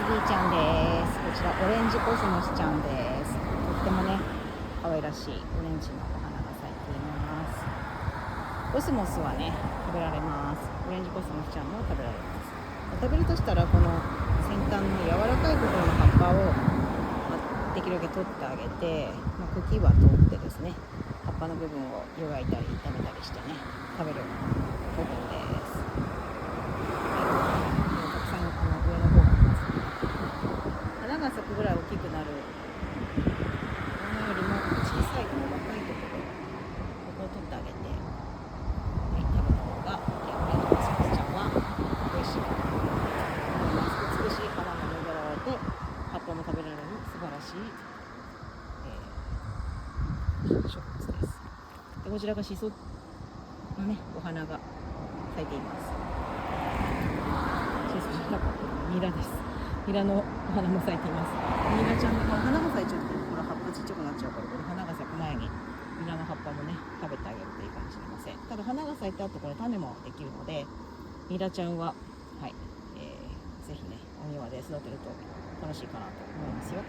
ギーちゃんです。こちらオレンジコスモスちゃんです。とってもね可愛らしいオレンジのお花が咲いています。コスモスはね食べられます。オレンジコスモスちゃんも食べられます。食べるとしたらこの先端の柔らかい部分の葉っぱを、できるだけ取ってあげて、茎は取ってですね、葉っぱの部分を湯がいたり炒めたりしてね食べる部分です。たくさん上の方があります。花が咲くぐらい大きくなるものよりも小さいこの若いところ、ここを取ってあげて、食べた方がオレンジコスモスちゃんは美味しいかなと思います。美しい花も巡られて葉っぱも食べられる素晴らしい、植物です。でこちらがシソのねお花が咲いています。シソじゃなかったニラです。ニラのお花も咲いています。ニラちゃんの花が咲いちゃって、これ葉っぱちっちゃくなっちゃうから、これ花が咲く前にニラの葉っぱもね食べてあげるといいかもしれません。ただ花が咲いた後これ種もできるので、ニラちゃんはぜひねお庭で育てると楽しいかなと思いますよ。